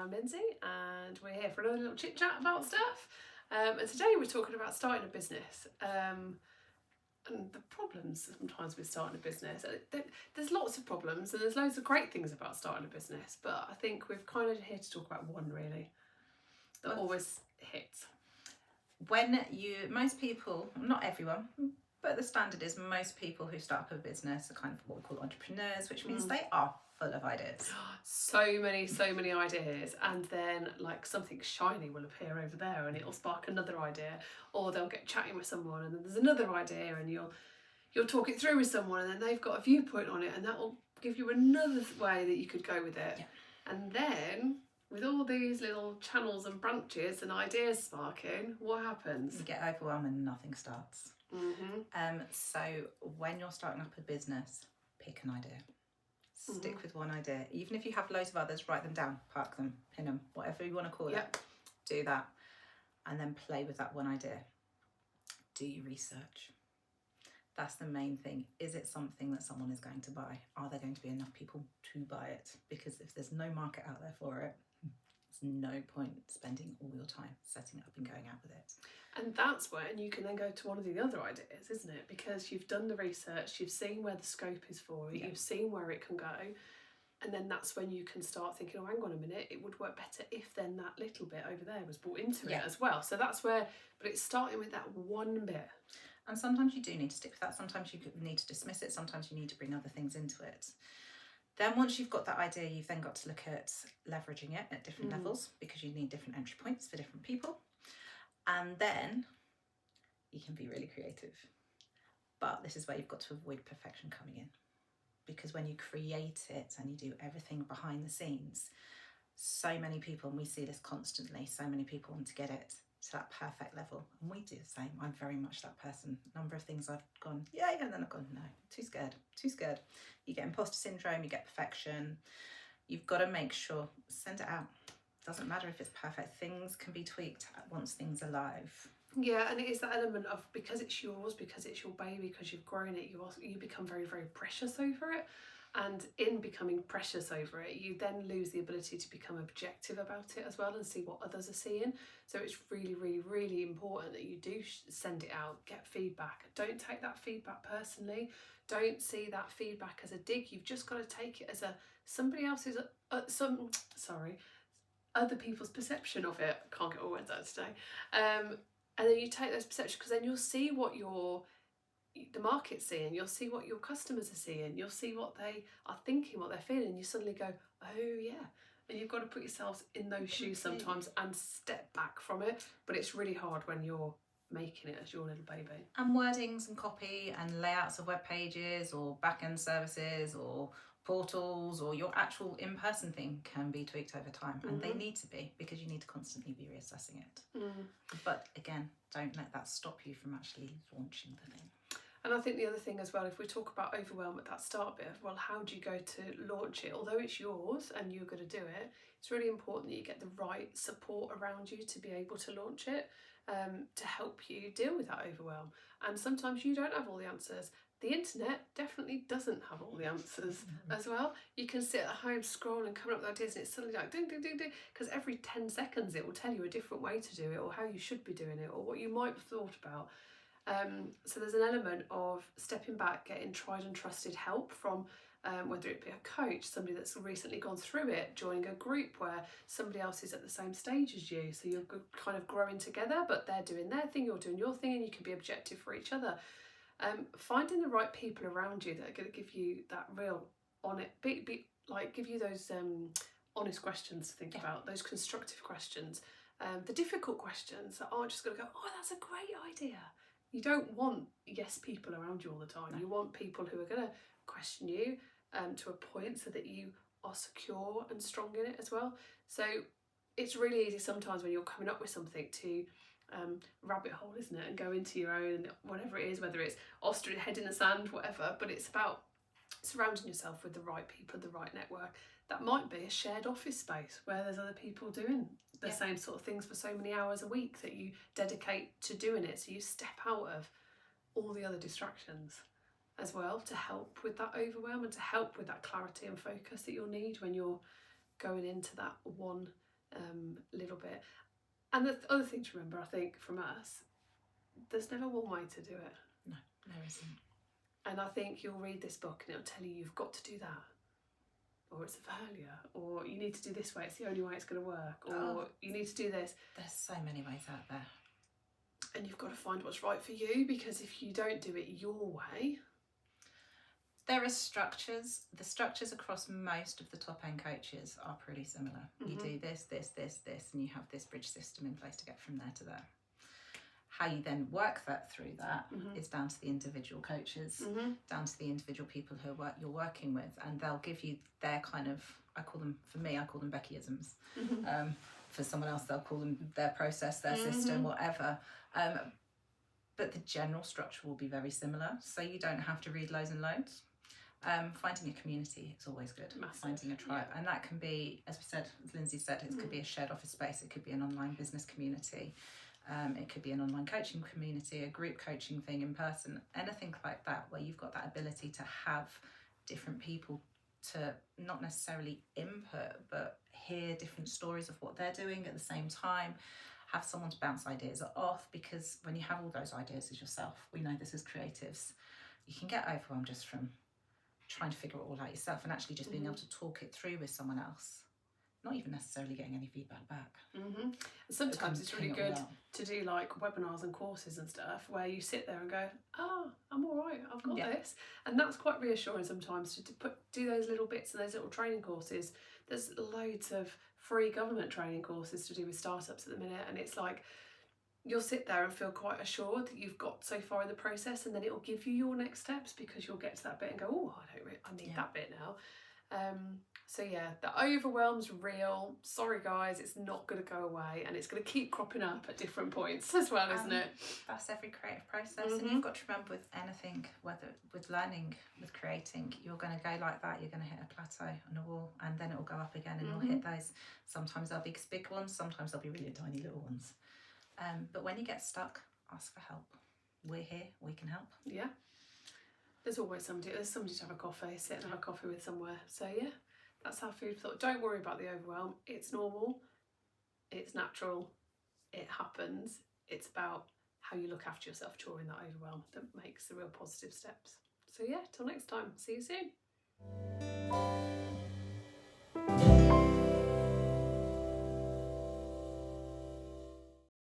I'm Lindsay, and we're here for another little chit chat about stuff. And today we're talking about starting a business and the problems sometimes with starting a business. There's lots of problems and there's loads of great things about starting a business, but I think we're kind of here to talk about one really that always hits. Most people, not everyone, but the standard is most people who start up a business are kind of what we call entrepreneurs, which means they are full of ideas. So many ideas, and then like something shiny will appear over there and it'll spark another idea, or they'll get chatting with someone and then there's another idea and you'll talk it through with someone and then they've got a viewpoint on it and that will give you another way that you could go with it. Yeah. And then with all these little channels and branches and ideas sparking, what happens? You get overwhelmed and nothing starts. So when you're starting up a business, pick an idea. Stick with one idea. Even if you have loads of others, write them down, park them, pin them, whatever you want to call it. Do that. And then play with that one idea. Do your research. That's the main thing. Is it something that someone is going to buy? Are there going to be enough people to buy it? Because if there's no market out there for it, there's no point spending all your time setting it up and going out with it. And that's when you can then go to one of the other ideas, isn't it? Because you've done the research, you've seen where the scope is for it, you've seen where it can go, and then that's when you can start thinking, oh, hang on a minute, it would work better if then that little bit over there was brought into it as well. So that's where, but it's starting with that one bit. And sometimes you do need to stick with that, sometimes you need to dismiss it, sometimes you need to bring other things into it. Then once you've got that idea, you've then got to look at leveraging it at different levels, because you need different entry points for different people. And then you can be really creative. But this is where you've got to avoid perfection coming in. Because when you create it and you do everything behind the scenes, so many people, and we see this constantly, so many people want to get it to that perfect level. And we do the same. I'm very much that person. A number of things I've gone, yeah, and then I've gone, no, too scared. You get imposter syndrome, you get perfection. You've got to make sure, send it out. Doesn't matter if it's perfect. Things can be tweaked once things are live. Yeah, and it is that element of, because it's yours, because it's your baby, because you've grown it, you become very, very precious over it. And in becoming precious over it, you then lose the ability to become objective about it as well and see what others are seeing. So it's really, really, really important that you do send it out, get feedback. Don't take that feedback personally. Don't see that feedback as a dig. You've just got to take it as somebody else's, other people's perception of it. Can't get all words out today. And then you take those perceptions, because then you'll see what the market's seeing, you'll see what your customers are seeing, you'll see what they are thinking, what they're feeling, and you suddenly go, oh yeah. And you've got to put yourselves in those shoes sometimes and step back from it, but it's really hard when you're making it as your little baby. And wordings and copy and layouts of web pages or back-end services or portals or your actual in-person thing can be tweaked over time, and they need to be, because you need to constantly be reassessing it. But again, don't let that stop you from actually launching the thing. And I think the other thing as well, if we talk about overwhelm at that start bit, well, how do you go to launch it? Although it's yours and you're going to do it, it's really important that you get the right support around you to be able to launch it, to help you deal with that overwhelm. And sometimes you don't have all the answers. The internet definitely doesn't have all the answers as well. You can sit at home, scroll and come up with ideas, and it's suddenly like ding, ding, ding, ding, because every 10 seconds it will tell you a different way to do it, or how you should be doing it, or what you might have thought about. So there's an element of stepping back, getting tried and trusted help from whether it be a coach, somebody that's recently gone through it, joining a group where somebody else is at the same stage as you, so you're kind of growing together, but they're doing their thing, you're doing your thing, and you can be objective for each other. Finding the right people around you that are going to give you that real give you those honest questions to think about, those constructive questions, the difficult questions that aren't just going to go, oh, that's a great idea. You don't want yes people around you all the time. No. You want people who are going to question you to a point so that you are secure and strong in it as well. So it's really easy sometimes when you're coming up with something to rabbit hole, isn't it, and go into your own whatever it is, whether it's ostrich head in the sand, whatever, but it's about surrounding yourself with the right people, the right network. That might be a shared office space where there's other people doing the same sort of things for so many hours a week that you dedicate to doing it, so you step out of all the other distractions as well to help with that overwhelm and to help with that clarity and focus that you'll need when you're going into that one little bit. And the other thing to remember, I think, from us, there's never one way to do it. No, there isn't. And I think you'll read this book and it'll tell you you've got to do that, or it's a failure, or you need to do this way, it's the only way it's going to work, or you need to do this. There's so many ways out there. And you've got to find what's right for you, because if you don't do it your way... There are structures. The structures across most of the top end coaches are pretty similar. You do this, this, this, this, and you have this bridge system in place to get from there to there. How you then work that through that is down to the individual coaches, down to the individual people who you're working with, and they'll give you their kind of, I call them Beckyisms. For someone else, they'll call them their process, their system, whatever. But the general structure will be very similar, so you don't have to read loads and loads. Finding a community is always good. Massive. Finding a tribe, and that can be, as we said, as Lindsay said, it could be a shared office space, it could be an online business community, it could be an online coaching community, a group coaching thing in person, anything like that, where you've got that ability to have different people to not necessarily input, but hear different stories of what they're doing at the same time. Have someone to bounce ideas off, because when you have all those ideas as yourself, we know this as creatives, you can get overwhelmed just from trying to figure it all out yourself, and actually just being able to talk it through with someone else, not even necessarily getting any feedback back. Sometimes it's really good to do like webinars and courses and stuff where you sit there and go, I'm all right, I've got this, and that's quite reassuring sometimes to do those little bits and those little training courses. There's loads of free government training courses to do with startups at the minute, and it's like you'll sit there and feel quite assured that you've got so far in the process, and then it'll give you your next steps, because you'll get to that bit and go, I need that bit now. So yeah, the overwhelm's real. Sorry guys, it's not going to go away, and it's going to keep cropping up at different points as well, isn't it? That's every creative process, and you've got to remember with anything, whether with learning, with creating, you're going to go like that, you're going to hit a plateau on a wall, and then it'll go up again, and you'll hit those. Sometimes they'll be big ones, sometimes they'll be really tiny little ones. But when you get stuck, ask for help. We're here, we can help. Yeah. There's always somebody to have a coffee, sit and have a coffee with somewhere. So yeah, that's our food for thought. Don't worry about the overwhelm. It's normal, it's natural, it happens. It's about how you look after yourself during that overwhelm that makes the real positive steps. So yeah, till next time, see you soon.